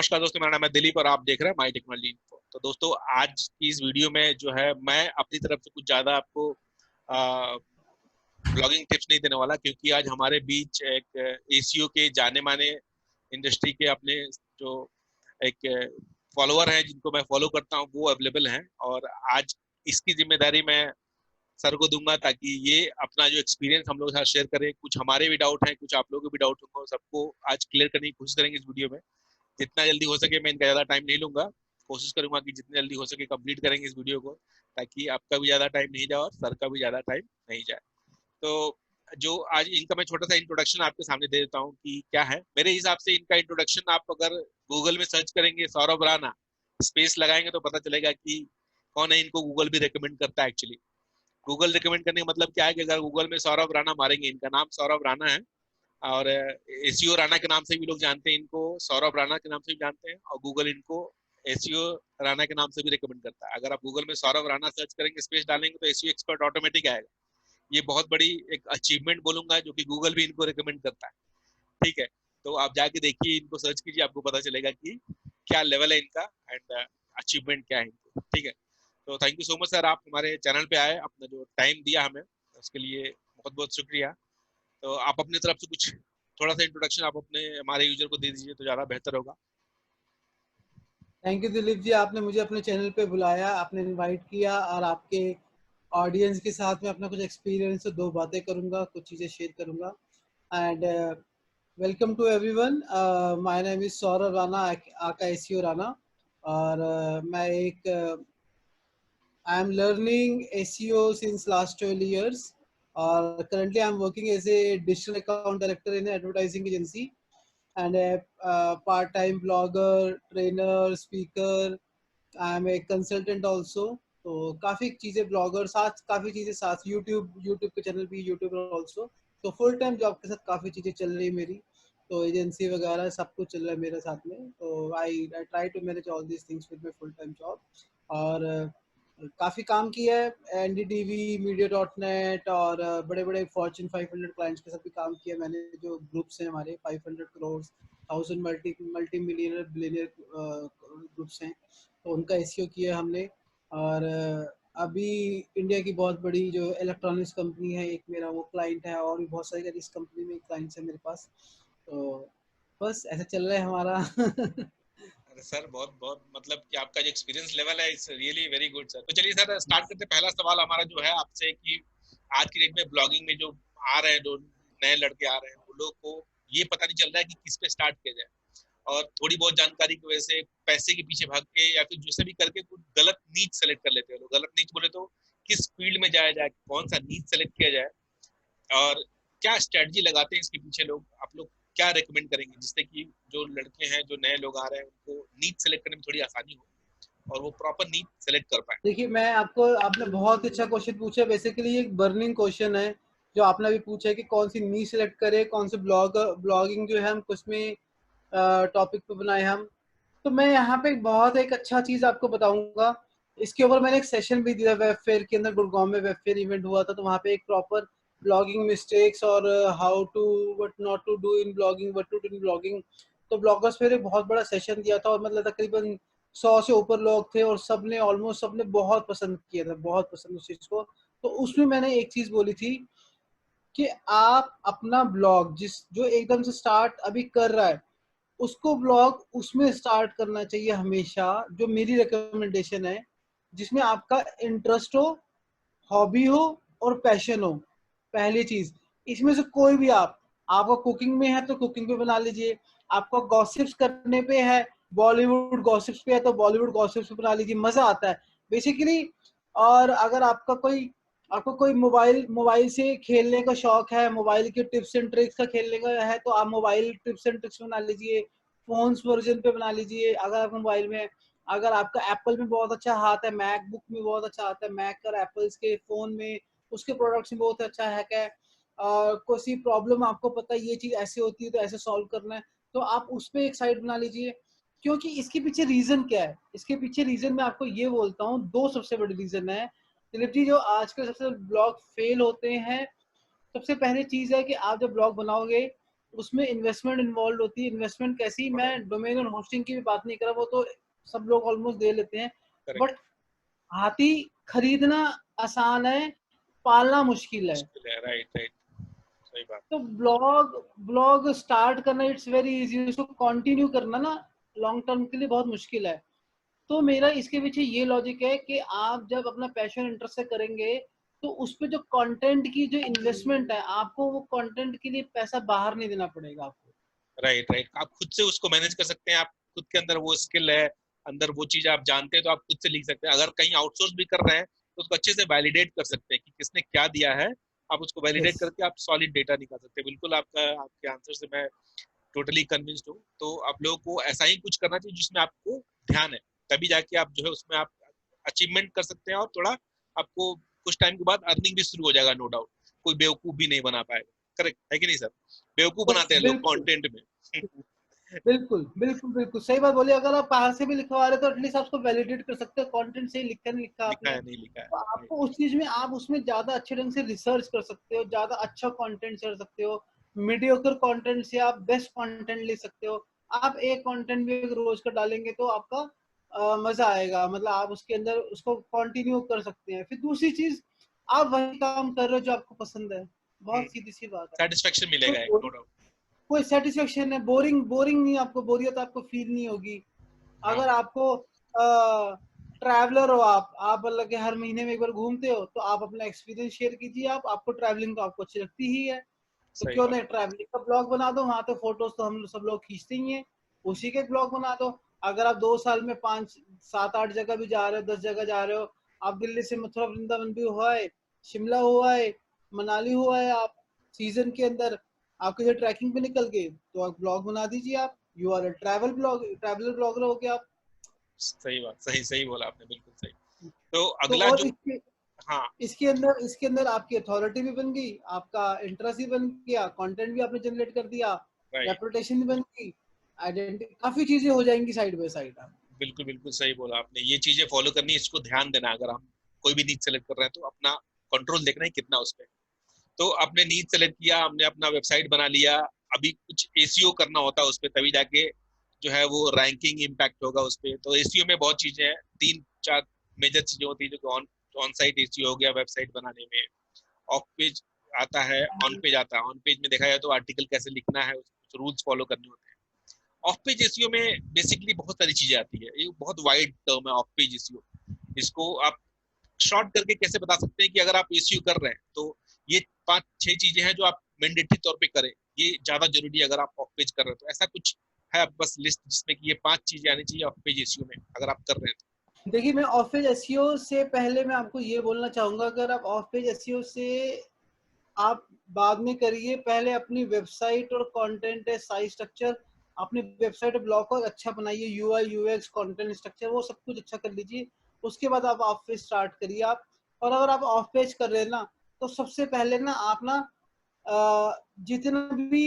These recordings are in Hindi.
नमस्कार दोस्तों, मेरा नाम है दिलीप और आप देख रहे हैं माई टेक्नोलॉजी इन्फो। तो दोस्तों, आज की इस वीडियो में जो है मैं अपनी तरफ से कुछ ज्यादा आपको ब्लॉगिंग टिप्स नहीं देने वाला, क्योंकि आज हमारे बीच एक एसीओ के जाने माने इंडस्ट्री के अपने जो एक फॉलोअर हैं जिनको मैं फॉलो करता हूं वो अवेलेबल हैं। और आज इसकी जिम्मेदारी मैं सर को दूंगा ताकि ये अपना जो एक्सपीरियंस हम लोग के साथ शेयर करें। कुछ हमारे भी डाउट हैं, कुछ आप लोगों के भी डाउट होंगे, सबको आज क्लियर करने की कोशिश करेंगे इस वीडियो में। जितना जल्दी हो सके मैं इनका ज्यादा टाइम नहीं लूंगा, कोशिश करूंगा कि जितनी जल्दी हो सके कंप्लीट करेंगे इस वीडियो को, ताकि आपका भी ज्यादा टाइम नहीं जाए और सर का भी ज्यादा टाइम नहीं जाए। तो जो आज इनका मैं छोटा सा इंट्रोडक्शन आपके सामने दे देता हूँ कि क्या है। मेरे हिसाब से इनका इंट्रोडक्शन आप अगर गूगल में सर्च करेंगे सौरभ राणा स्पेस लगाएंगे तो पता चलेगा कि कौन है। इनको गूगल भी रिकमेंड करता है। एक्चुअली गूगल रिकमेंड करने का मतलब क्या है कि अगर गूगल में सौरभ राणा मारेंगे, इनका नाम सौरभ राणा है और एसीओ राणा के नाम से भी लोग जानते हैं इनको, सौरभ राणा के नाम से भी जानते हैं, और गूगल इनको एसीओ राणा के नाम से भी रिकमेंड करता है। अगर आप गूगल में सौरभ राणा सर्च करेंगे, स्पेस डालेंगे तो एसीओ एक्सपर्ट ऑटोमेटिक आएगा। ये बहुत बड़ी एक अचीवमेंट बोलूंगा जो कि गूगल भी इनको रिकमेंड करता है। ठीक है, तो आप जाके देखिए, इनको सर्च कीजिए, आपको पता चलेगा कि क्या लेवल है इनका एंड अचीवमेंट क्या है इनको। ठीक है, तो thank you so much sir, आप हमारे चैनल पे आए, अपना जो टाइम दिया हमें उसके लिए बहुत बहुत शुक्रिया। तो आप अपनी तरफ से कुछ थोड़ा सा इंट्रोडक्शन आप अपने हमारे यूजर को दे दीजिए तो ज्यादा बेहतर होगा। थैंक यू दिलीप जी, आपने मुझे अपने चैनल पे बुलाया, आपने इनवाइट किया और आपके ऑडियंस के साथ में अपना कुछ एक्सपीरियंस दो बातें करूंगा, कुछ चीज़ें शेयर करूंगा। And welcome to everyone. My name is Saurabh Rana, aka SEO Rana. और मैं एक I am learning SEO since last 12 years और currently I am working as a digital account director in advertising agency and a part-time blogger, trainer, speaker. I am a consultant also. तो काफ़ी चीज़ें ब्लॉगर साथ, काफ़ी चीज़ें साथ, यूट्यूब के चैनल भी यूट्यूबर ऑल्सो। तो फुल टाइम जॉब के साथ काफ़ी चीज़ें चल रही मेरी। तो एजेंसी वगैरह सब कुछ चल रहा है मेरे साथ में। तो I try to manage all these things with my full time job. और काफ़ी काम किया है एनडीटीवी, मीडिया डॉट नेट और बड़े बड़े फॉर्च्यून 500 क्लाइंट्स के साथ भी काम किया मैंने। जो ग्रुप्स हैं हमारे 500 crore, 1000 multi millionaire billionaire groups हैं, तो उनका एसईओ किया हमने। और अभी इंडिया की बहुत बड़ी जो इलेक्ट्रॉनिक्स कंपनी है, एक मेरा वो क्लाइंट है, और भी बहुत सारी इस कंपनी में क्लाइंट्स है मेरे पास। तो बस ऐसे चल रहा है हमारा। अरे सर, बहुत बहुत मतलब कि आपका जो एक्सपीरियंस लेवल है it's really very good sir. तो चलिए सर स्टार्ट करते हैं। पहला सवाल हमारा जो है आपसे कि आज की डेट में ब्लॉगिंग में जो आ रहे हैं, जो नए लड़के आ रहे हैं, वो लोग को ये पता नहीं चल रहा है कि किस पे स्टार्ट किया जाए, और थोड़ी बहुत जानकारी की वजह से पैसे के पीछे भाग के या फिर जैसे भी करके कुछ गलत नीच सेलेक्ट कर लेते हैं लोग। गलत नीच बोले तो किस फील्ड में जाया जाए, कौन सा नीच सेलेक्ट किया जाए, और क्या स्ट्रेटजी लगाते हैं इसके पीछे लोग। आप लोग क्या रेकमेंड करेंगे जिससे कि जो लड़के हैं, जो नए लोग आ रहे हैं, उनको नीट सेलेक्ट करने में थोड़ी आसानी हो और वो प्रॉपर नीट सेलेक्ट कर पाए। देखिए, मैं आपको, आपने बहुत अच्छा क्वेश्चन पूछा। बेसिकली एक बर्निंग क्वेश्चन है जो आपने अभी पूछा है कि कौन सी नी सेलेक्ट करें, कौन से ब्लॉगिंग जो है हम कुछ में टॉपिक पे बनाए हम। तो मैं यहाँ पे बहुत एक अच्छा चीज आपको बताऊंगा। इसके ऊपर मैंने एक सेशन भी दिया वेब फेयर के अंदर, गुड़गांव में वेब फेयर इवेंट हुआ था, तो वहाँ पे एक प्रॉपर ब्लॉगिंग मिस्टेक्स और how to what not to do in blogging, what to do in blogging. तो ब्लॉगर्स फेयर एक बहुत बड़ा सेशन दिया था और मतलब तकरीबन 100 से ऊपर लोग थे और सबने ऑलमोस्ट सबने बहुत पसंद किया था, बहुत पसंद उस चीज को। तो उसमें मैंने एक चीज बोली थी कि आप अपना ब्लॉग जो एकदम से स्टार्ट अभी कर रहा है, उसको ब्लॉग उसमें स्टार्ट करना चाहिए हमेशा, जो मेरी रिकमेंडेशन है, जिसमें आपका इंटरेस्ट हो, हॉबी हो और पैशन हो। पहली चीज, इसमें से कोई भी आपको कुकिंग में है तो कुकिंग पे बना लीजिए, आपको गॉसिप्स करने पे है, बॉलीवुड गॉसिप्स पे है तो बॉलीवुड गॉसिप्स पे बना लीजिए, मजा आता है बेसिकली। और अगर आपको कोई मोबाइल मोबाइल से खेलने का शौक है, मोबाइल के टिप्स एंड ट्रिक्स का खेलने का है, तो आप मोबाइल टिप्स एंड ट्रिक्स बना लीजिए, फोन्स वर्जन पे बना लीजिए। अगर आप मोबाइल में, अगर आपका एप्पल में बहुत अच्छा हाथ है, मैकबुक में बहुत अच्छा आता है, मैक और एप्पल्स के फोन में उसके प्रोडक्ट्स में बहुत अच्छा हैक है। कोई सी प्रॉब्लम आपको पता है ये चीज ऐसे होती है तो ऐसे सॉल्व करना है, तो आप उस पर एक साइट बना लीजिए। क्योंकि इसके पीछे रीजन क्या है, इसके पीछे रीजन मैं आपको ये बोलता हूँ, दो सबसे बड़े रीजन है दिलीप जी जो आजकल सबसे ब्लॉग फेल होते हैं। सबसे पहले चीज है कि आप जब ब्लॉग बनाओगे, उसमें इन्वेस्टमेंट इन्वॉल्व होती है। इन्वेस्टमेंट कैसी, मैं डोमेन और होस्टिंग की भी बात नहीं कर रहा, वो तो सब लोग ऑलमोस्ट दे लेते हैं, बट हाथी खरीदना आसान है, पालना मुश्किल है। मुश्किल है, राइट राइट, सही बात। तो ब्लॉग ब्लॉग स्टार्ट करना इट्स वेरी इजी, उसको कंटिन्यू करना ना लॉन्ग टर्म के लिए बहुत मुश्किल है। तो मेरा इसके पीछे ये लॉजिक है कि आप जब अपना पैशन इंटरेस्ट से करेंगे तो उस पे जो कंटेंट की जो इन्वेस्टमेंट है, आपको वो कंटेंट के लिए पैसा बाहर नहीं देना पड़ेगा आपको। राइट राइट, आप खुद से उसको मैनेज कर सकते हैं, आप खुद के अंदर वो स्किल है, अंदर वो चीज आप जानते हैं, तो आप खुद से लिख सकते हैं। अगर कहीं आउटसोर्स भी कर रहे हैं तो उसको अच्छे से वैलिडेट कर सकते हैं कि किसने क्या दिया है, आप उसको वैलिडेट यस, करके आप सॉलिड डेटा निकाल सकते हैं। बिल्कुल, आपका आपके आंसर से मैं टोटली कन्विंस्ड हूँ। तो आप लोगों को ऐसा ही कुछ करना चाहिए जिसमें आपको ध्यान है, तभी जाके आप जो है उसमें आप अचीवमेंट कर सकते हैं, और थोड़ा आपको कुछ टाइम के बाद अर्निंग भी शुरू हो जाएगा, नो डाउट। कोई बेवकूफ भी नहीं बना पाएगा, करेक्ट है कि नहीं सर? बेवकूफ बनाते हैं लोग बिल्कुल कंटेंट में। बिल्कुल बिल्कुल बिल्कुल सही बात बोली। अगर आप बाहर से भी लिखवा रहे हो तो एटलीस्ट आप उसको वैलिडेट कर सकते हो, कंटेंट सही लिखा नहीं लिखा लिखा आपने। है नहीं लिखा है, तो आपको उस चीज में, आप उसमें ज्यादा अच्छे ढंग से रिसर्च कर सकते हो, ज्यादा अच्छा कंटेंट कर सकते हो। मीडियोकर कंटेंट से आप बेस्ट कंटेंट ले सकते हो। आप एक कंटेंट भी अगर रोज का डालेंगे तो आपका मजा आएगा, मतलब आप उसके अंदर उसको कंटिन्यू कर सकते हैं। फिर दूसरी चीज, आप वही काम कर रहे हो जो आपको पसंद है, बहुत सीधी सी बात है। सेटिस्फेक्शन मिलेगा, एक नो कोई डाउट। कोई सेटिस्फेक्शन है, बोरिंग बोरिंग नहीं, आपको बोरियत आपको फील नहीं होगी। हाँ, अगर आपको ट्रैवलर हो, आप मतलब कि हर महीने में एक बार घूमते हो, तो आप अपना एक्सपीरियंस शेयर कीजिए। आप आपको ट्रैवलिंग तो आपको अच्छी लगती ही है, तो सही क्यों बात। नहीं ट्रैवलिंग का ब्लॉग बना दो। वहां तो फोटोज तो हम सब लोग खींचते ही हैं, उसी के ब्लॉग बना दो। अगर आप 2 साल में 5 7 8 जगह भी जा रहे हो, 10 जगह जा रहे हो, आप दिल्ली से मथुरा वृंदावन भी हुआ है, शिमला हुआ है, मनाली हुआ है, आप सीजन के अंदर आपके जो ट्रैकिंग पे निकल गए, तो आप ब्लॉग बना दीजिए। आप you are a traveller blogger हो गया आप। सही बात, सही सही बोला आपने, बिल्कुल सही। तो तो अगला और जो, हाँ, इसके अंदर आपकी अथॉरिटी भी बन गई, आपका इंटरेस्ट भी बन गया, कंटेंट भी आपने जनरेट कर दिया, राइट, रेपुटेशन भी बन गई, आइडेंटिटी, काफी चीजें हो जाएंगी साइड बाय साइड। आप बिल्कुल बिल्कुल सही बोला आपने। ये चीजें फॉलो करनी है, इसको ध्यान देना। अगर हम कोई भी नीड सेलेक्ट कर रहे हैं तो अपना कंट्रोल देखना है कितना उस पर। तो आपने नीड सेलेक्ट किया, हमने अपना वेबसाइट बना लिया, अभी कुछ एसीओ करना होता है उस पर, तभी जाके जो है वो रैंकिंग इम्पैक्ट होगा उस पर। तो एसीओ में बहुत चीजें हैं, 3 4 मेजर चीजें होती है, जो ऑन ऑन साइट एसीओ हो गया वेबसाइट बनाने में। ऑफ पेज आता है, ऑन पेज आता है। ऑन पेज में देखा जाए तो आर्टिकल कैसे लिखना है, कुछ रूल्स फॉलो करने होते हैं। ऑफ पेज एसीओ में बेसिकली बहुत सारी चीजें आती है, ये बहुत वाइड टर्म है ऑफ पेज एसीओ। इसको आप शॉर्ट करके कैसे बता सकते हैं कि अगर आप एसीयू कर रहे हैं तो ये 5 6 चीजें हैं जो आप मैंडेटरी तौर पे करें, ये ज्यादा जरूरी है अगर आप ऑफ पेज कर रहे हैं तो। ऐसा कुछ है बस लिस्ट जिसमें कि ये 5 चीजें आनी चाहिए ऑफ पेज एसीयू में अगर आप कर रहे हैं देखिए, मैं ऑफ पेज एसईओ से पहले मैं आपको ये बोलना चाहूंगा, अगर आप ऑफ पेज एसईओ से आप बाद में करिए, पहले अपनी वेबसाइट और कंटेंट है, साइट स्ट्रक्चर, अपनी वेबसाइट ब्लॉग को अच्छा बनाइए, यूआई यूएक्स कंटेंट स्ट्रक्चर वो सब कुछ अच्छा कर लीजिए। उसके बाद आप ऑफ पेज स्टार्ट करिए आप। और अगर आप ऑफ पेज कर रहे हैं ना, तो सबसे पहले ना आप ना जितना भी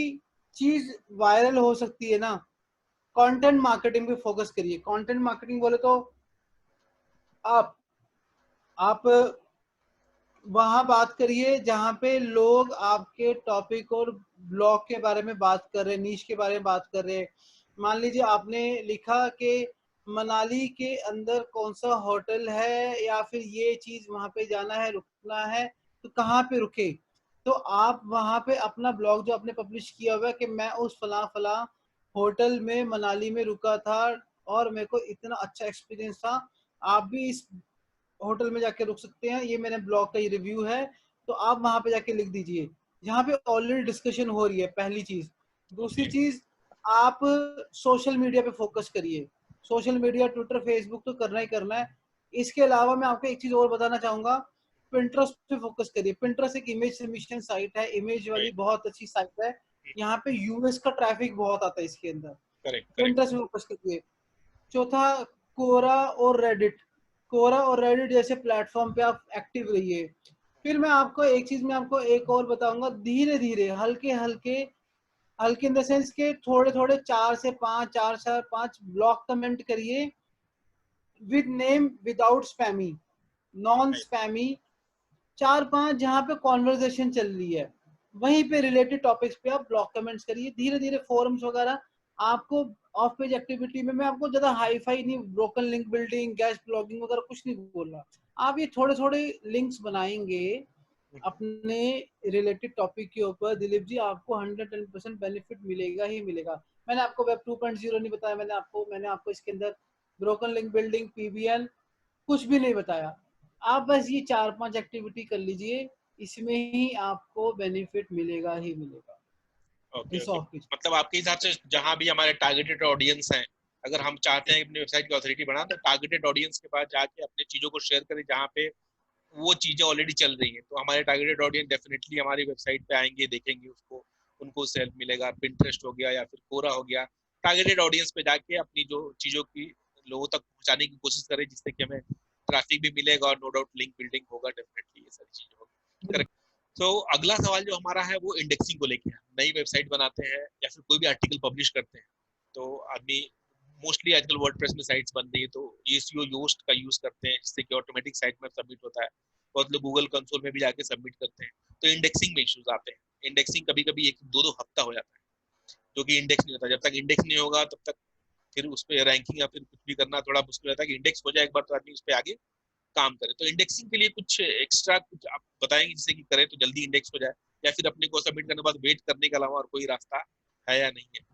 चीज वायरल हो सकती है ना, कंटेंट मार्केटिंग पे फोकस करिए। कंटेंट मार्केटिंग बोले तो आप आप वहां बात करिए जहां पे लोग आपके टॉपिक और ब्लॉग के बारे में बात कर रहे हैं, नीश के बारे में बात कर रहे हैं। मान लीजिए आपने लिखा कि मनाली के अंदर कौन सा होटल है, या फिर ये चीज वहां पे जाना है, रुकना है, तो कहाँ पे रुके। तो आप वहां पे अपना ब्लॉग जो आपने पब्लिश किया हुआ है कि मैं उस फला फला होटल में मनाली में रुका था और मेरे को इतना अच्छा एक्सपीरियंस था, आप भी इस होटल में जाके रुक सकते हैं, ये मेरे ब्लॉग का ये रिव्यू है। तो आप वहां पे जाके लिख दीजिए, जहाँ पे ऑलरेडी डिस्कशन हो रही है, पहली चीज। तो। दूसरी ओके, चीज, आप सोशल मीडिया पे फोकस करिए। सोशल मीडिया, ट्विटर, फेसबुक तो करना ही करना है। इसके अलावा मैं आपको एक चीज और बताना चाहूंगा, पिंटरेस्ट पे फोकस करिए। पिंटरेस्ट एक इमेज सबमिशन साइट है, इमेज वाली राइट, बहुत अच्छी साइट है। यहाँ पे यूएस का ट्रैफिक बहुत आता है इसके अंदर। Correct correct. पिंटरेस्ट पे फोकस करिए। चौथा, कोरा और रेडिट। कोरा और रेडिट जैसे प्लेटफॉर्म पे आप एक्टिव रहिए। फिर मैं आपको एक चीज, मैं आपको एक और बताऊंगा, धीरे धीरे हल्के हल्के, हल्के इन द सेंस के थोड़े थोड़े 4 से 5, 4 से 5 ब्लॉक कमेंट करिए, with name, without spammy, non right, spammy. 4 5 जहाँ पे कॉन्वर्जेशन चल रही है, वहीं पे रिलेटेड टॉपिक्स पे आप ब्लॉग कमेंट्स करिए। धीरे धीरे फोरम्स वगैरह आपको ऑफ पेज एक्टिविटी में, मैं आपको ज्यादा हाई फाई नहीं, broken link building, gas blogging वगैरह कुछ नहीं बोल रहा। आप ये थोड़े थोड़े लिंक्स बनाएंगे अपने रिलेटेड टॉपिक के ऊपर, दिलीप जी आपको 110% बेनिफिट मिलेगा ही मिलेगा। मैंने आपको वेब 2.0 नहीं बताया, मैंने आपको इसके अंदर ब्रोकन लिंक बिल्डिंग, पीबीएल कुछ भी नहीं बताया। आप बस ये 4-5 एक्टिविटी कर लीजिए, इसमें ही आपको बेनिफिट मिलेगा ही मिलेगा ओके इस ओके, ऑफ पेज। मतलब आपके हिसाब से जहां भी हमारे टारगेटेड ऑडियंस हैं, अगर हम चाहते हैं अपनी वेबसाइट की ऑथोरिटी बढ़ा, तो टारगेटेड ऑडियंस के पास जाके अपनी चीजों को शेयर करें जहाँ पे वो चीजें ऑलरेडी चल रही हैं, तो हमारे टारगेटेड ऑडियंस डेफिनेटली हमारी वेबसाइट पे आएंगे, देखेंगे उसको, उनको उससे हेल्प मिलेगा। पिंटरेस्ट हो गया या फिर कोरा हो गया, टारगेटेड ऑडियंस पे जाके अपनी जो चीजों की लोगों तक पहुंचाने की कोशिश करें, जिससे कि हमें ट्रैफिक भी मिलेगा और नो डाउट लिंक बिल्डिंग होगा, डेफिनेटली ये सारी चीजें होगी। करेक्ट। तो अगला सवाल जो हमारा है वो इंडेक्सिंग को लेके है। नई वेबसाइट बनाते हैं या फिर कोई भी आर्टिकल पब्लिश करते हैं, तो आदमी मोस्टली आजकल वर्डप्रेस में साइट्स बन रही है, तो एसईओ योस्ट का यूज करते हैं, जिससे कि ऑटोमेटिक साइट में सबमिट होता है। बहुत लोग गूगल कंसोल में भी जाके सबमिट करते हैं। तो इंडेक्सिंग में इश्यूज आते हैं। इंडेक्सिंग कभी कभी 1-2 हफ्ता हो जाता है, जो कि इंडेक्स नहीं होता। जब तक इंडेक्स नहीं होगा तब तक फिर उस पर रैंकिंग या फिर कुछ भी करना थोड़ा मुश्किल रहता है। कि इंडेक्स हो जाए एक बार तो आदमी उस पर आगे काम करे। तो इंडेक्सिंग के लिए कुछ एक्स्ट्रा कुछ आप बताएंगे जिससे कि करें तो जल्दी इंडेक्स हो जाए, या फिर अपने को सबमिट करने के बाद वेट करने के अलावा और कोई रास्ता है या नहीं है?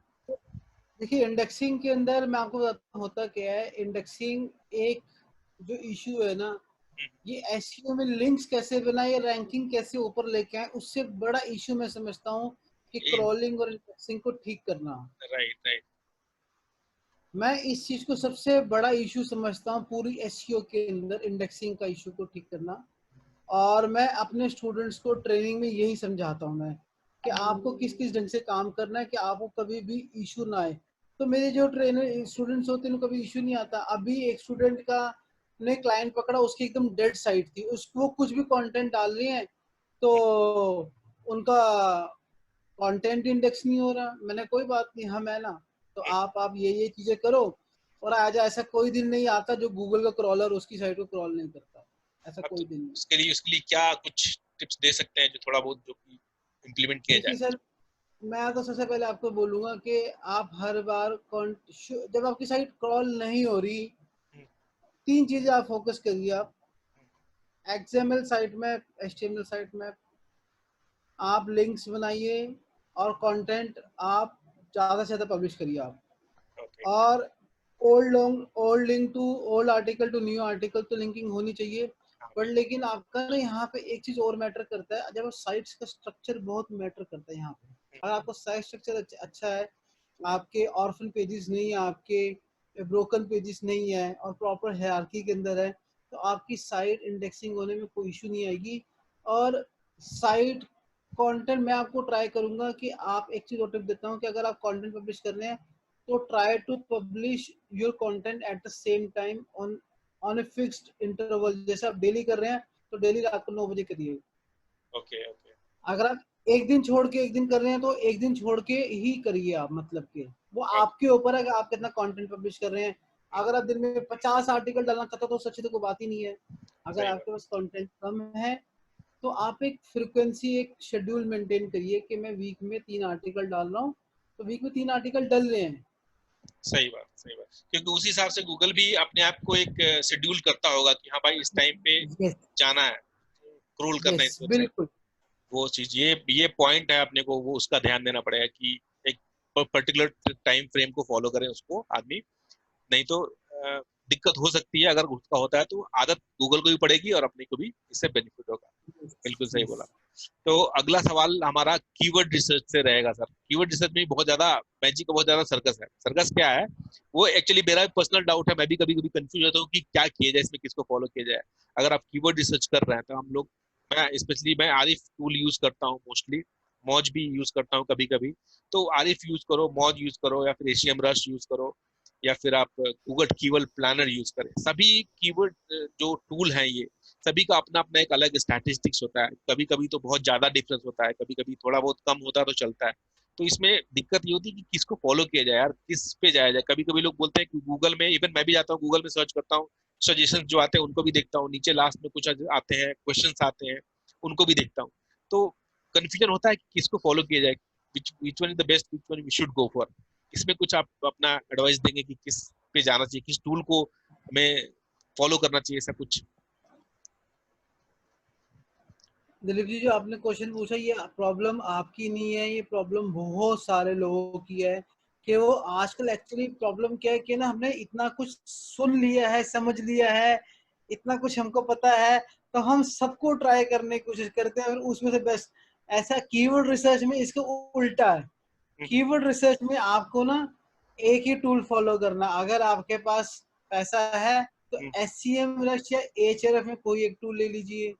देखिए इंडेक्सिंग के अंदर मैं आपको बताता हूँ होता क्या है। इंडेक्सिंग एक जो इशू है ना, ये एसईओ में लिंक्स कैसे बनाए या रैंकिंग कैसे ऊपर लेके आए, उससे बड़ा इशू मैं समझता हूँ कि क्रॉलिंग और इंडेक्सिंग को ठीक करना। Right right. मैं इस चीज को सबसे बड़ा इशू समझता हूँ पूरी एसईओ के अंदर, इंडेक्सिंग का इशू को ठीक करना। और मैं अपने स्टूडेंट्स को ट्रेनिंग में यही समझाता हूँ मैं, कि आपको किस किस ढंग से काम करना है कि आपको कभी भी इशू ना आए। तो मेरे जो ट्रेनर स्टूडेंट्स होते हैं उनको कभी इशू नहीं आता। अभी एक स्टूडेंट का ने क्लाइंट पकड़ा, उसकी एकदम डेड साइट थी, उसको कुछ भी कंटेंट डाल रहे हैं तो उनका कंटेंट इंडेक्स नहीं हो रहा। मैंने कोई बात नहीं, हम है ना, तो आप ये चीजें करो। और आज ऐसा कोई दिन नहीं आता जो गूगल का क्रॉलर उसकी साइट को क्रॉल नहीं करता, ऐसा अब कोई तो दिन नहीं। उसके लिए क्या कुछ टिप्स दे सकते हैं जो थोड़ा बहुत जो कि इम्प्लीमेंट किया देखिए जाए? सर, मैं तो सबसे पहले आपको बोलूंगा कि आप हर बार जब आपकी साइट क्रॉल नहीं हो रही, हम्म, 3 चीजें आप फोकस करिए। आप एक्सएमएल साइट में, एचटीएमएल साइट में आप लिंक्स बनाइए और कंटेंट आप ज़्यादा से ज़्यादा पब्लिश करिए आप। ओके। और old link to old article to new article तो लिंकिंग होनी चाहिए। हाँ बट बिल्कुल। लेकिन आपका ना यहाँ पे एक चीज़ और मैटर करता है, जब साइट्स का स्ट्रक्चर बहुत मैटर करता है यहाँ पे। अगर आपका साइट स्ट्रक्चर अच्छा है, आपके ऑर्फन पेजेस नहीं है, आपके ब्रोकन पेजेस नहीं है और प्रॉपर हायरार्की के अंदर है, तो आपकी साइट इंडेक्सिंग होने में कोई इशू नहीं आएगी। और साइट कंटेंट मैं आपको ट्राई करूंगा कि आप, एक चीज और टिप देता हूँ कि अगर आप कंटेंट पब्लिश कर रहे हैं तो try to publish your content at the same time on a fixed interval. जैसे आप डेली कर रहे हैं तो डेली रात को 9 बजे करिए। Okay okay. अगर आप एक दिन छोड़ के एक दिन कर रहे हैं तो एक दिन छोड़ के ही करिए आप, मतलब कि वो ओके। आपके ऊपर है कि आप कितना कंटेंट पब्लिश कर रहे हैं। अगर आप दिन में 50 आर्टिकल डालना चाहते हो तो सच्ची तो कोई बात ही नहीं है। अगर सही बात। आपके पास कंटेंट कम है तो आप एक फ्रिक्वेंसी, एक शेड्यूल मेंटेन करिए कि मैं वीक में 3 आर्टिकल डाल रहा हूँ, तो वीक में 3 आर्टिकल डल रहे हैं। सही बात सही बात, क्योंकि उस हिसाब से गूगल भी अपने आप को एक शेड्यूल करता होगा कि हाँ भाई इस टाइम पे यस, जाना है, स्क्रॉल करना है यस, इस वेबसाइट। बिल्कुल। वो चीज, ये पॉइंट है अपने को, वो उसका ध्यान देना पड़ेगा कि एक पर्टिकुलर टाइम फ्रेम को फॉलो करे उसको आदमी। नहीं तो दिक्कत हो सकती है। अगर उसका होता है तो आदत गूगल को भी पड़ेगी और अपने को भी इससे बेनिफिट होगा। बिल्कुल सही यस, बोला। तो अगला सवाल हमारा कीवर्ड रिसर्च से रहेगा सर। कीवर्ड रिसर्च में बहुत ज्यादा मैजिक, बहुत ज्यादा सर्कस है। सर्कस क्या है, वो एक्चुअली मेरा पर्सनल डाउट है। मैं भी कभी कभी कंफ्यूज होता हूँ कि क्या किया जाए इसमें, किसको फॉलो किया जाए। अगर आप कीवर्ड रिसर्च कर रहे हैं तो हम लोग, मैं आरिफ टूल यूज करता हूँ मोस्टली, मौज भी यूज करता हूँ कभी कभी। तो आरिफ यूज करो, मौज यूज करो, या फिर एशियम रश यूज करो, या फिर आप गूगल कीवर्ड प्लानर यूज करें। सभी कीवर्ड जो टूल हैं ये, सभी का अपना अपना एक अलग स्टैटिस्टिक्स होता है। कभी कभी तो बहुत ज्यादा डिफरेंस होता है, कभी कभी थोड़ा बहुत कम होता है तो चलता है। तो इसमें दिक्कत ये होती है कि किसको फॉलो किया जाए यार, किस पे जाया जाए। कभी कभी लोग बोलते हैं कि गूगल में, इवन मैं भी जाता हूँ गूगल में सर्च करता हूँ, सजेशन जो आते हैं उनको भी देखता हूँ, नीचे लास्ट में कुछ आते हैं क्वेश्चंस आते हैं, उनको भी देखता हूँ। तो कंफ्यूजन होता है कि किसको फॉलो किया जाए, which one is the best, which one we should go for। इसमें कुछ आप अपना एडवाइस देंगे कि किस पे जाना चाहिए, किस टूल को हमें फॉलो करना चाहिए, ऐसा कुछ? दिलीप जी, जो आपने क्वेश्चन पूछा, ये प्रॉब्लम आपकी नहीं है, ये प्रॉब्लम बहुत सारे लोगों की है। कि वो आजकल एक्चुअली प्रॉब्लम क्या है कि ना, हमने इतना कुछ सुन लिया है, समझ लिया है, इतना कुछ हमको पता है, तो हम सबको ट्राई करने की कोशिश करते हैं और उसमें से बेस्ट। ऐसा कीवर्ड रिसर्च में इसका उल्टा है। कीवर्ड रिसर्च में आपको ना एक ही टूल फॉलो करना। अगर आपके पास पैसा है तो SCM रश या Ahref में कोई एक टूल ले लीजिए।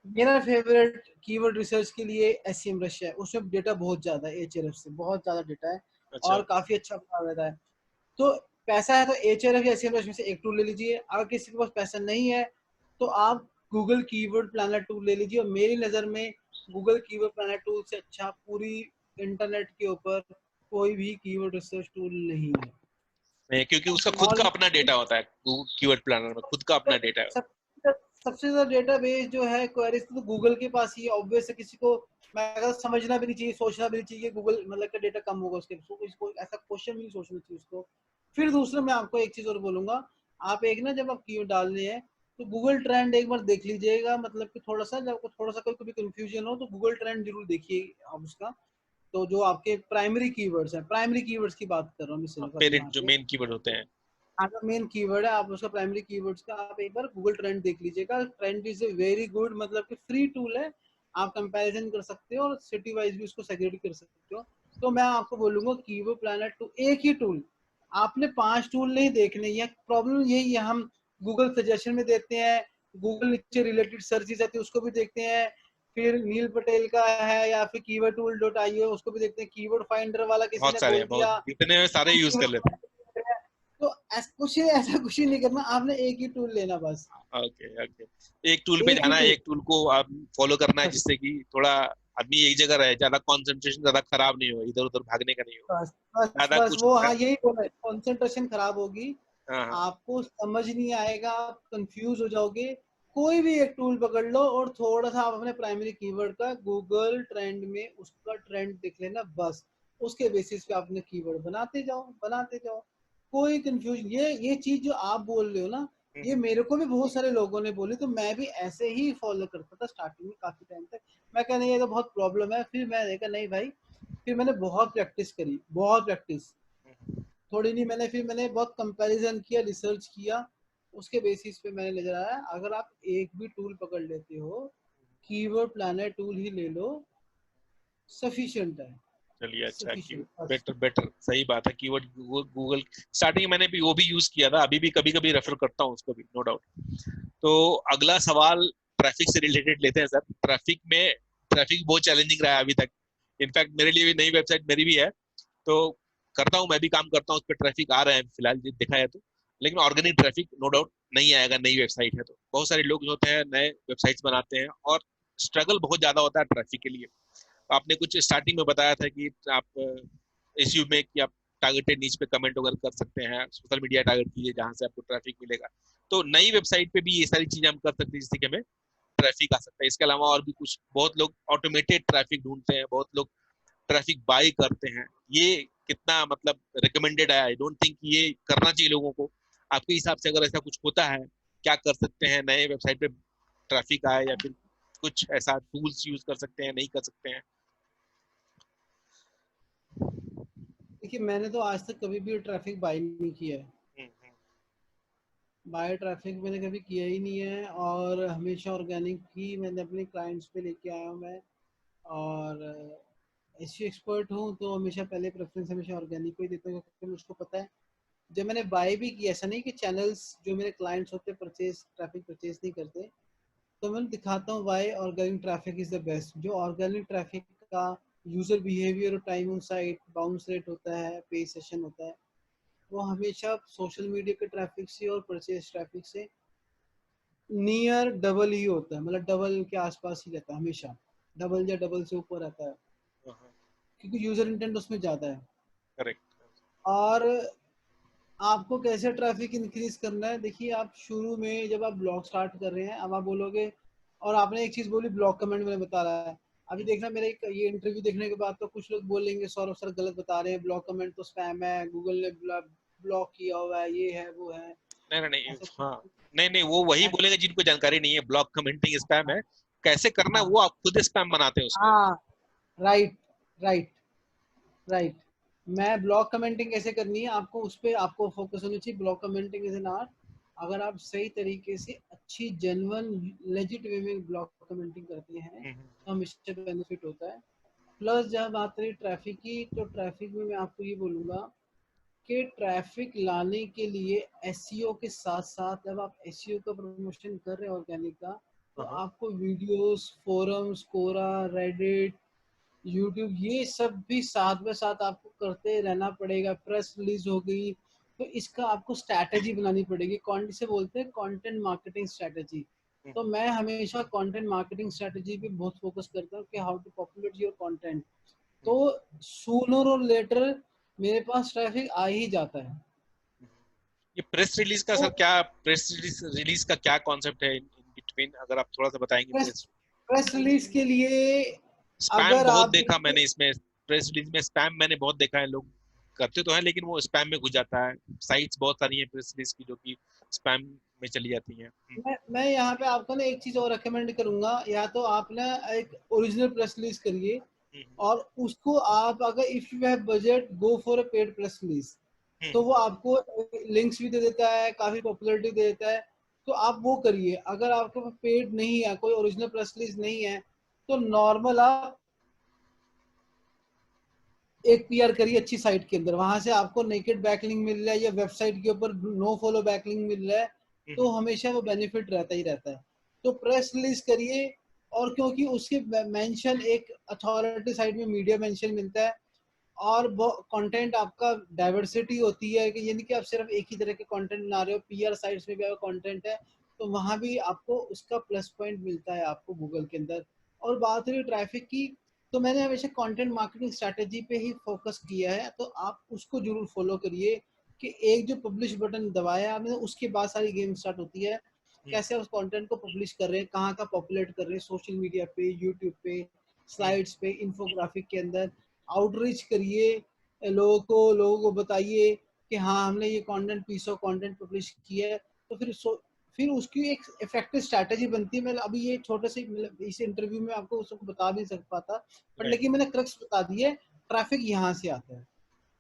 मेरा फेवरेट कीवर्ड रिसर्च के लिए SCM रश है, उसमें डेटा बहुत ज्यादा है, Ahref से बहुत ज्यादा डेटा है अच्छा। और काफी अच्छा बना रहता है। तो पैसा है तो Ahref या SCM रश में से एक टूल ले लीजिए। अगर किसी के पास पैसा नहीं है तो आप गूगल कीवर्ड प्लानर टूल ले लीजिए। और मेरी नजर में गूगल कीवर्ड प्लानर टूल से अच्छा पूरी इंटरनेट के ऊपर कोई भी कीवर्ड रिसर्च टूल नहीं है। नहीं, क्योंकि उसका खुद स्मॉल का अपना डेटा होता है, कीवर्ड प्लानर में खुद का अपना डेटा है। सब सबसे ज्यादा डेटाबेस जो है क्वेरीज तो गूगल के पास ही है। ऑब्वियस है, किसी को मैं अगर समझना भी नहीं चाहिए, सोचना भी नहीं चाहिए गूगल मतलब का डेटा कम होगा उसके, इसको ऐसा क्वेश्चन भी नहीं सोचना चाहिए उसको। फिर दूसरा मैं आपको एक चीज और बोलूंगा, आप एक ना जब आप कीवर्ड डालने हैं तो गूगल ट्रेंड एक बार देख लीजिएगा। मतलब कि थोड़ा सा, जब आपको थोड़ा सा कोई कंफ्यूजन हो तो गूगल ट्रेंड जरूर देखिए आप उसका। तो जो आपके प्राइमरी कीवर्ड्स हैं, प्राइमरी कीवर्ड्स की बात कर रहा हूँ मैं सिर्फ अभी पेरेंट यहाँ जो पे। मेन कीवर्ड होते हैं। अगर मेन कीवर्ड है, आप उसका प्राइमरी कीवर्ड्स का आप एक बार गूगल ट्रेंड देख लीजिएगा। Trend is a very good, मतलब कि फ्री टूल है, आप कंपैरिजन कर सकते हो और सिटी वाइज भी उसको सेग्रीगेट कर सकते हो। तो मैं आपको बोलूंगा कीवर्ड प्लानर टू एक ही टूल, आपने 5 टूल नहीं देखने। या प्रॉब्लम यही है, हम गूगल सजेशन में देते हैं, गूगल नीचे रिलेटेड सर्चेज आती है उसको भी देखते हैं, फिर नील पटेल का है या फिर कीवर्ड टूल डॉट आई है उसको भी देखते हैं, कीवर्ड फाइंडर वाला किसी बहुत ने सारे बोल हैं, बहुत, दिया इतने सारे यूज कर लेते हैं। तो ऐसा कुछ ही नहीं करना, आपने एक ही टूल लेना बस। Okay okay. एक टूल पे एक ही जाना है, टूल एक टूल को आप फॉलो करना है, बस। जिससे कि थोड़ा आदमी एक जगह रहे, ज्यादा कंसंट्रेशन ज्यादा खराब नहीं हो, इधर उधर भागने का नहीं हो, बस बस ज्यादा बस कुछ। वो, हाँ यही बोल रहे, कंसंट्रेशन खराब होगी, हाँ हाँ। आपको समझ नहीं आएगा, आप कंफ्यूज हो जाओगे। कोई भी एक टूल पकड़ लो और थोड़ा सा आप अपने प्राइमरी कीवर्ड का गूगल ट्रेंड में उसका ट्रेंड देख लेना बस। उसके बेसिस पे आपने कीवर्ड बनाते जाओ बनाते जाओ। कोई कंफ्यूजन, ये चीज जो आप बोल रहे हो ना, ये मेरे को भी बहुत सारे लोगों ने बोली, तो मैं भी ऐसे ही फॉलो करता था स्टार्टिंग में काफी टाइम तक। मैं कह नहीं, ये तो बहुत प्रॉब्लम है, फिर मैं देखा नहीं भाई, फिर मैंने बहुत प्रैक्टिस करी, बहुत प्रैक्टिस, थोड़ी नहीं, मैंने बहुत कंपैरिजन किया, रिसर्च किया, उसके बेसिस पे मैंने नजर आया अगर आप एक भी टूल पकड़ लेते हो, कीवर्ड प्लानर टूल ही ले लो, सफिशिएंट है, चलिए, अच्छा कि सफिशिएंट बस। बेटर बेटर, सही बात है। कीवर्ड गूगल स्टार्टिंग में मैंने भी वो भी यूज किया था, अभी भी कभी कभी रेफर करता हूँ उसको भी, नो डाउट। तो अगला सवाल ट्रैफिक से रिलेटेड लेते हैं सर। ट्रैफिक बहुत चैलेंजिंग रहा है अभी तक। इनफैक्ट मेरे लिए भी नई वेबसाइट मेरी भी है, तो करता हूँ, मैं भी काम करता हूँ उस पर, ट्रैफिक आ रहे हैं फिलहाल देखा है तो। लेकिन ऑर्गेनिक ट्रैफिक नो डाउट नहीं आएगा, नई वेबसाइट है तो। बहुत सारे लोग जो होते हैं नए वेबसाइट्स बनाते हैं, और स्ट्रगल बहुत ज्यादा होता है ट्रैफिक के लिए। आपने कुछ स्टार्टिंग में बताया था कि आप इश्यू में कि आप टारगेटेड नीच पे कमेंट वगैरह कर सकते हैं, सोशल मीडिया टारगेट कीजिए जहां से आपको ट्रैफिक मिलेगा। तो नई वेबसाइट पे भी ये सारी चीजें हम कर सकते हैं जिससे कि हमें ट्रैफिक आ सकता है। इसके अलावा और भी कुछ, बहुत लोग ऑटोमेटेड ट्रैफिक ढूंढते हैं, बहुत लोग ट्रैफिक बाय करते हैं। ये कितना मतलब रिकमेंडेड है? आई डोंट थिंक ये करना चाहिए लोगों को। आपके हिसाब से अगर ऐसा कुछ होता है, क्या कर सकते हैं नए वेबसाइट पे ट्रैफिक आए, या फिर कुछ ऐसा टूल्स यूज कर सकते हैं, नहीं कर सकते हैं? देखिए, मैंने तो आज तक कभी भी ट्रैफिक बाय नहीं किया है, हम्म। बाय ट्रैफिक मैंने कभी किया ही नहीं है, और हमेशा ऑर्गेनिक ही मैंने अपने क्लाइंट्स पे लेके आया हूँ मैं। और ऐसी एक्सपर्ट हूँ तो हमेशा पहले प्रेफरेंस हमेशा ऑर्गेनिक को ही देता हूँ, क्योंकि मुझको पता है जब मैंने बाय भी किया, ऐसा नहीं कि चैनल्स जो मेरे क्लाइंट्स होते परचेज ट्रैफिक परचेज नहीं करते, तो मैं दिखाता हूँ why organic traffic is the best. जो ऑर्गेनिक ट्रैफिक का यूजर बिहेवियर और time on site, bounce rate होता है, पे सेशन होता है, वो हमेशा सोशल मीडिया के ट्रैफिक से और परचेज ट्रैफिक से नियर डबल ही होता है, मतलब डबल के आसपास ही रहता है हमेशा, डबल या डबल से ऊपर रहता है, क्योंकि यूजर इंटेंट उसमें ज्यादा है। करेक्ट। और आपको कैसे ट्रैफिक इंक्रीज करना है, देखिए आप शुरू में जब आप ब्लॉग स्टार्ट कर रहे हैं, अब आप बोलोगे, और आपने एक चीज बोली ब्लॉग कमेंट में बता रहा है, अभी देखना मेरे ये इंटरव्यू देखने के बाद तो कुछ लोग बोलेंगे सौरभ सर गलत बता रहे हैं, ब्लॉक कमेंट तो स्पैम है, गूगल ने ब्लॉक किया हुआ है, ये है वो है, नहीं नहीं नहीं, ऐसा हाँ, कुछ नहीं नहीं, वो वही बोलेंगे जिनको जानकारी नहीं है ब्लॉक कमेंटिंग स्पैम है, कैसे करना है हाँ वो आप खुद स्पैम बनाते हैं उसमें। हाँ, राइट राइट राइट। मैं ब्लॉग कमेंटिंग कैसे करनी है आपको, उस पर आपको फोकस होनी चाहिए। Blog commenting is an art. अगर आप सही तरीके से अच्छी जेन्युइन लेजिट वे में ब्लॉग कमेंटिंग करते हैं तो हमेशा बेनिफिट होता है। प्लस जब बात रही ट्रैफिक की, तो ट्रैफिक में मैं आपको ये बोलूँगा कि ट्रैफिक लाने के लिए एसईओ के साथ साथ जब आप एसईओ का प्रमोशन कर रहे हैं ऑर्गेनिक का, तो हाँ, आपको वीडियोस, फोरम्स, कोरा, रेडिट, यूट्यूब, ये सब भी साथ में साथ आपको करते रहना पड़ेगा। प्रेस रिलीज हो गई तो इसका आपको स्ट्रैटेजी बनानी पड़ेगी। कौन से बोलते हैं कंटेंट मार्केटिंग स्ट्रैटेजी। तो मैं हमेशा कंटेंट मार्केटिंग स्ट्रैटेजी पे बहुत फोकस करता हूँ कि how to populate your content. तो सूनर और लेटर मेरे पास ट्रैफिक आ ही जाता है। ये प्रेस रिलीज का तो सर क्या, प्रेस रिलीज का क्या कॉन्सेप्ट है इन बिटवीन, अगर आप थोड़ा सा बताएंगे प्रेस प्रेस। प्रेस रिलीज के लिए स्पैम अगर बहुत आप देखा देखिए, मैंने इसमें, प्रेस रिलीज में स्पैम मैंने बहुत देखा है, लोग करते तो है लेकिन वो स्पैम में घुस जाता है। साइट्स बहुत सारी हैं प्रेस रिलीज की जो कि स्पैम में चली जाती हैं। मैं यहाँ पे आपको ना एक चीज और रेकमेंड करूंगा, या तो आप ना एक ओरिजिनल प्रेस रिलीज करिए, हम्म, और उसको आप अगर if you have budget go for a paid press release. तो हम्म, वो आपको लिंक्स भी दे देता है, काफी पॉपुलैरिटी दे देता है। तो आप वो करिए। अगर आपके पास पेड नहीं है, कोई ओरिजिनल प्रेस रिलीज नहीं है, तो नॉर्मल आप एक पीआर करिए अच्छी साइट के अंदर, वहां से आपको नेकेड बैकलिंक मिल रहा है या वेबसाइट के ऊपर नो फॉलो बैकलिंक मिल रहा है, तो हम्म, हमेशा वो बेनिफिट रहता ही रहता है। तो प्रेस रिलीज करिए, और क्योंकि उसके मेंशन एक अथॉरिटी साइट में मीडिया मेंशन मिलता है, और वो कंटेंट आपका डाइवर्सिटी होती है कि यानी कि आप सिर्फ एक ही तरह के कंटेंट बना रहे हो, पीआर साइट्स में भी अगर कंटेंट है तो वहां भी आपको उसका प्लस पॉइंट मिलता है आपको गूगल के अंदर। और बात रही ट्रैफिक की, तो मैंने हमेशा कंटेंट मार्केटिंग स्ट्रैटेजी पे ही फोकस किया है, तो आप उसको जरूर फॉलो करिए कि एक जो पब्लिश बटन दबाया आपने, उसके बाद सारी गेम स्टार्ट होती है। हम्म, कैसे उस कंटेंट को पब्लिश कर रहे हैं, कहाँ का पॉपुलेट कर रहे हैं, सोशल मीडिया पे, यूट्यूब पे, हम्म, स्लाइड्स पे, इन्फोग्राफिक के अंदर आउटरीच करिए, लोगों को बताइए कि हाँ हमने ये content, piece of content publish किया है। तो फिर उसकी एक इफेक्टिव स्ट्रैटेजी बनती है। मैं अभी ये छोटे से इस इंटरव्यू में आपको उसको बता नहीं सक पाता, बट राइट। लेकिन मैंने क्रक्स बता दी है, ट्रैफिक यहाँ से आता है।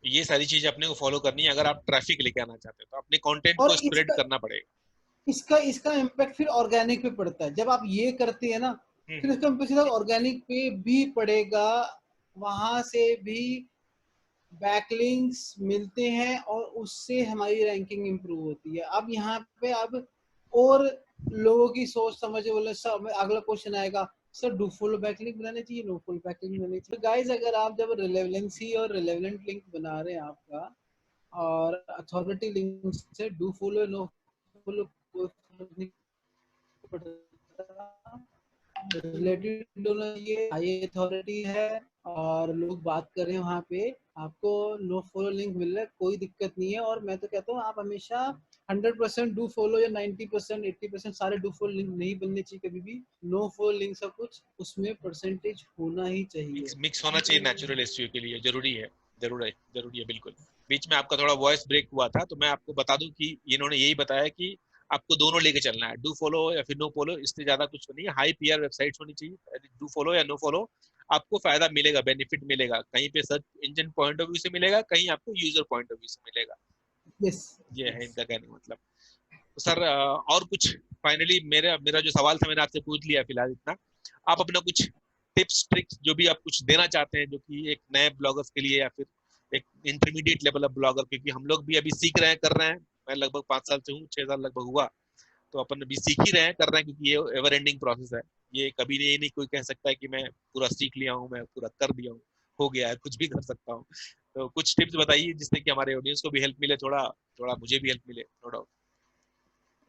ये सारी चीजें अपने को फॉलो करनी है अगर आप ट्रैफिक लेके आना चाहते हो, तो अपने कंटेंट और को स्प्रेड इसका करना पड़ेगा। इसका इसका इम्पैक्ट फिर ऑर्गेनिक पे पड़ता है। जब आप ये करते हैं ना, फिर हम्म, इसका इम्पैक्ट सीधा ऑर्गेनिक पे भी पड़ेगा, वहां से भी बैकलिंक्स मिलते हैं, और उससे हमारी रैंकिंग इंप्रूव होती है। अब यहाँ पे अब और लोगों की सोच समझ बोले सब, अगला क्वेश्चन आएगा सर डू फॉलो बैकलिंक बनाने चाहिए, नो फॉलो बैकलिंक बनाने चाहिए। तो गाइस अगर आप जब रिलेवेंसी और रिलेवेंट लिंक बना रहे हैं आपका, और अथॉरिटी लिंक से डू फॉलो नो फॉलो कोई फर्क नहीं पड़ता। रिलेटेड होना चाहिए, हाई अथॉरिटी है और लोग बात कर रहे हैं वहाँ पे, आपको नो फॉलो लिंक मिल रहा है, कोई दिक्कत नहीं है। और मैं तो कहता हूँ आप हमेशा 100% डू फॉलो, या 90% 80% सारे डू फॉलो लिंक नहीं बनने चाहिए कभी भी। नो फॉलो लिंक सब कुछ उसमें परसेंटेज होना ही चाहिए। मिक्स मिक्स होना चाहिए नेचुरल एसईओ के लिए, जरूरी है, जरूरी है बिल्कुल। बीच में आपका थोड़ा वॉइस ब्रेक हुआ था, तो मैं आपको बता दूं कि इन्होंने यही बताया कि आपको दोनों लेके चलना है, डू फॉलो या फिर नो फॉलो, इससे ज्यादा कुछ नहीं है। हाई पीआर वेबसाइट्स होनी चाहिए, डू फॉलो या नो फॉलो, आपको फायदा मिलेगा, बेनिफिट मिलेगा, कहीं पे search engine point of view से मिलेगा, कहीं आपको यूजर पॉइंट ऑफ व्यू से मिलेगा। यस ये है यस। इनका कहने का मतलब। तो सर और कुछ फाइनली, मेरा मेरा जो सवाल था मैंने आपसे पूछ लिया फिलहाल इतना। आप अपना कुछ टिप्स ट्रिक्स जो भी आप कुछ देना चाहते हैं, जो कि एक नए ब्लॉगर्स के लिए या फिर एक इंटरमीडिएट लेवल ऑफ ब्लॉगर, क्योंकि हम लोग भी अभी सीख रहे हैं, कर रहे हैं। मैं लगभग 5 साल से हूँ, 6 साल लगभग हुआ, तो अपन अभी सीख ही रहे हैं, कर रहे हैं, क्योंकि ये एवर एंडिंग प्रोसेस है। ये कभी ये नहीं कोई कह सकता है कि मैं पूरा सीख लिया हूँ, मैं पूरा कर दिया हूँ, हो गया है, कुछ भी कर सकता हूँ। तो कुछ टिप्स बताइए जिससे कि हमारे ऑडियंस को भी हेल्प मिले, थोड़ा थोड़ा मुझे भी हेल्प मिले, नो डाउट।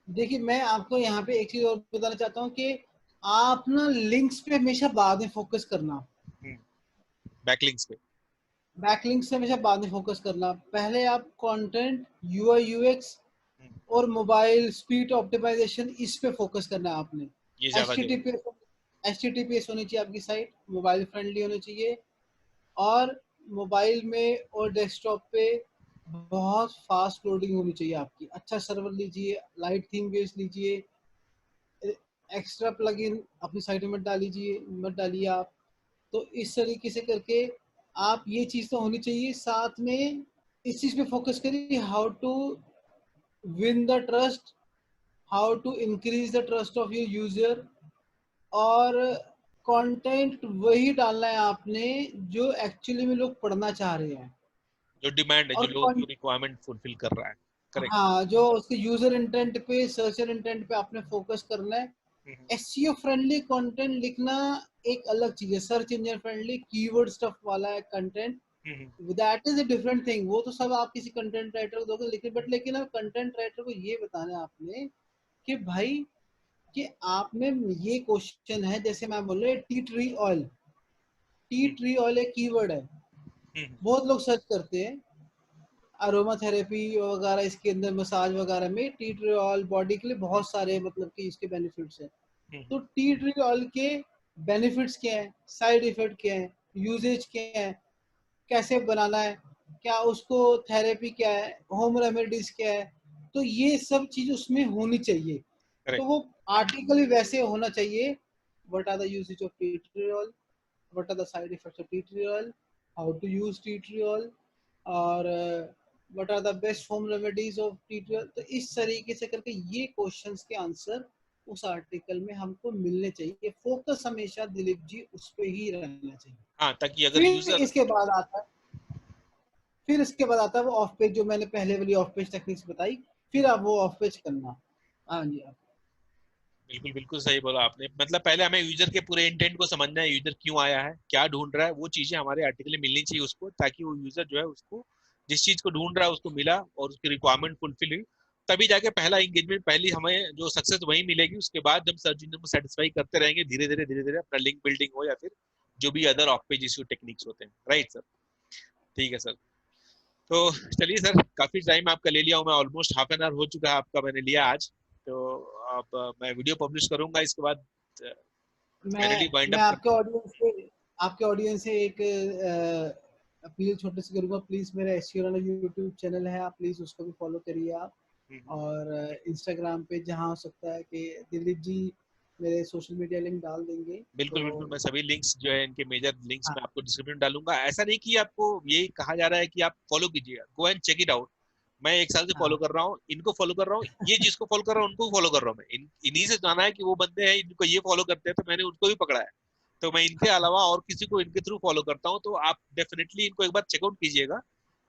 देखिए मैं आपको यहाँ पे एक चीज और बताना चाहता हूँ कि आप ना लिंक्स पे हमेशा बाद में फोकस करना। बैकलिंक्स पे। बैकलिंक्स से हमेशा बाद में फोकस करना। पहले आप कंटेंट, यूआई यूएक्स हम्म, और मोबाइल स्पीड ऑप्टिमाइजेशन, इस पे फोकस करना है आपने। ये ज्यादा एचटीटीपी जरूरी है। HTTPS होनी चाहिए आपकी साइट, मोबाइल फ्रेंडली होनी चाहिए, और मोबाइल में और डेस्कटॉप पे बहुत फास्ट लोडिंग होनी चाहिए आपकी। अच्छा सर्वर लीजिए, लाइट थीम बेस लीजिए, एक्स्ट्रा प्लगइन अपनी साइट में मत डालिए आप। तो इस तरीके से करके आप, ये चीज़ तो होनी चाहिए। साथ में इस चीज़ पे फोकस करिए, how to win the trust, how to increase the trust of your user. और कंटेंट वही डालना है आपने जो एक्चुअली में लोग पढ़ना चाह रहे हैं। जो डिमांड है, जो और लोगों की रिक्वायरमेंट फुलफिल कर रहा है। करेक्ट। हाँ, जो उसके यूजर इंटेंट पे, सर्चर इंटेंट पे आपने फोकस करना है। एसईओ फ्रेंडली कंटेंट लिखना एक अलग चीज है, search engine friendly keyword stuff वाला है content, that is a different thing. वो तो सब आप किसी कंटेंट राइटर को दोगे, लेकिन अब कंटेंट राइटर को ये बताना है आपने कि भाई, कि आप में ये क्वेश्चन है, जैसे मैं बोल रहा T tree oil. T tree oil एक कीवर्ड है, बहुत लोग सर्च करते हैं अरोमा थेरेपी वगैरह, इसके अंदर मसाज वगैरह में टी ट्री ऑयल बॉडी के लिए बहुत सारे मतलब कि इसके बेनिफिट्स हैं। तो टी ट्री ऑयल के बेनिफिट्स क्या है, साइड इफेक्ट क्या है, यूजेज क्या है, कैसे बनाना है, क्या उसको थेरेपी क्या है, होम रेमेडीज क्या है, तो ये सब चीज उसमें होनी चाहिए। तो करेक्ट। वो आर्टिकल भी वैसे होना चाहिए, what are the usages of tea tree oil, what are the side effects of tea tree oil, how to use tea tree oil, और what are the best home remedies of tea tree oil। तो इस तरीके से करके ये क्वेश्चंस के आंसर उस आर्टिकल में हमको मिलने चाहिए। फोकस हमेशा दिलीप जी उस पे ही रहना चाहिए। हाँ, ताकि अगर फिर यूजर, इसके बाद आता है फिर इसके बाद आता है वो ऑफ पेज, जो मैंने पहले वाली ऑफ पेज टेक्निक्स बताई। फिर आप वो ऑफ पेज करना। हाँ जी, आप बिल्कुल बिल्कुल सही बोला आपने। मतलब पहले हमें यूजर के पूरे इंटेंट को समझना है, यूजर क्यों आया है, क्या ढूंढ रहा है, वो चीजें हमारे आर्टिकल में मिलनी चाहिए उसको, ताकि वो यूजर जो है उसको जिस चीज को ढूंढ रहा है उसको मिला और उसकी रिक्वायरमेंट फुलफिल हुई, तभी जाके पहला एंगेजमेंट, पहली हमें जो सक्सेस वही मिलेगी। उसके बाद जब सर्च इंजन को सेटिस्फाई करते रहेंगे धीरे धीरे अपना लिंक बिल्डिंग हो या फिर जो भी other of page issue techniques होते हैं। Right sir. ठीक है सर। तो चलिए सर, काफी टाइम आपका ले लिया हूँ मैं, ऑलमोस्ट हाफ एन आवर हो चुका है आपका मैंने लिया आज। तो अब मैं वीडियो पब्लिश करूंगा, इसके बाद फाइनली वाइंड मैं अप करते हैं। आपके ऑडियंस से एक अपील छोटे से करूंगा, प्लीज मेरा एसईओ वाला यूट्यूब चैनल है, आप प्लीज उसको भी फॉलो करिए आप। हम्म। और इंस्टाग्राम पे जहाँ हो सकता है कि दिलीप जी मेरे सोशल मीडिया लिंक डाल देंगे बिल्कुल तो। बिल्कुल, मैं सभी लिंक्स जो है इनके मेजर लिंक्स हाँ में आपको डिस्क्रिप्शन में डालूंगा। ऐसा नहीं कि आपको यही कहा जा रहा है कि आप फॉलो कीजिएगा, go and check it out. मैं 1 साल से फॉलो हाँ कर रहा हूँ, इनको फॉलो कर रहा हूँ, ये जिसको फॉलो कर रहा हूँ उनको फॉलो कर रहा हूँ मैं। इन्हीं से जाना है कि वो बंदे हैं इनको ये फॉलो करते हैं, तो मैंने उनको भी पकड़ा है। तो मैं इनके अलावा और किसी को इनके थ्रू फॉलो करता हूँ, तो आप डेफिनेटली इनको एक बार चेकआउट कीजिएगा।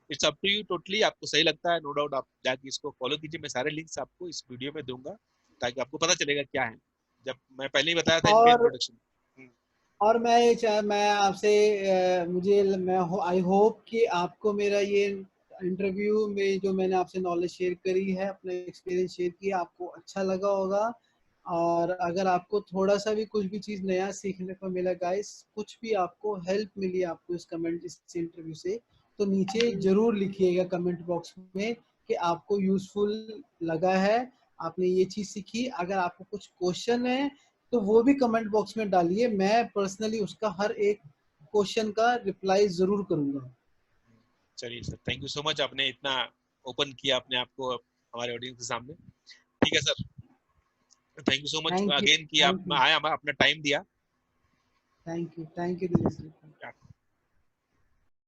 It's up to you totally, आपको सही लगता है नो डाउट आप जाके इसको फॉलो कीजिए। मैं सारे लिंक्स आपको इस वीडियो में दूंगा ताकि आपको पता चलेगा क्या है, जब मैं पहले ही बताया था इनका और इंट्रोडक्शन। और मैं आपसे मुझे मैं आई होप कि आपको मेरा ये इंटरव्यू में जो मैंने आपसे नॉलेज शेयर करी है, अपना एक्सपीरियंस शेयर किया, आपको अच्छा लगा होगा। और अगर आपको थोड़ा सा भी कुछ भी चीज़ नया सीखने को मिला गाइस, कुछ भी आपको हेल्प मिली आपको इस इंटरव्यू से, तो नीचे जरूर लिखिएगा कमेंट बॉक्स में कि आपको यूजफुल लगा है, आपने ये चीज़ सीखी। अगर आपको कुछ क्वेश्चन है तो वो भी कमेंट बॉक्स में डालिए, मैं पर्सनली उसका हर एक क्वेश्चन का रिप्लाई जरूर करूंगा। चलिए sir, thank you so much, आपने इतना ओपन किया अपने आप को हमारे ऑडियंस के सामने। ठीक है sir, thank you so much thank you, again कि आप थैंक यू, आए, अपना टाइम दिया। Thank you, thank you Dinesh ji.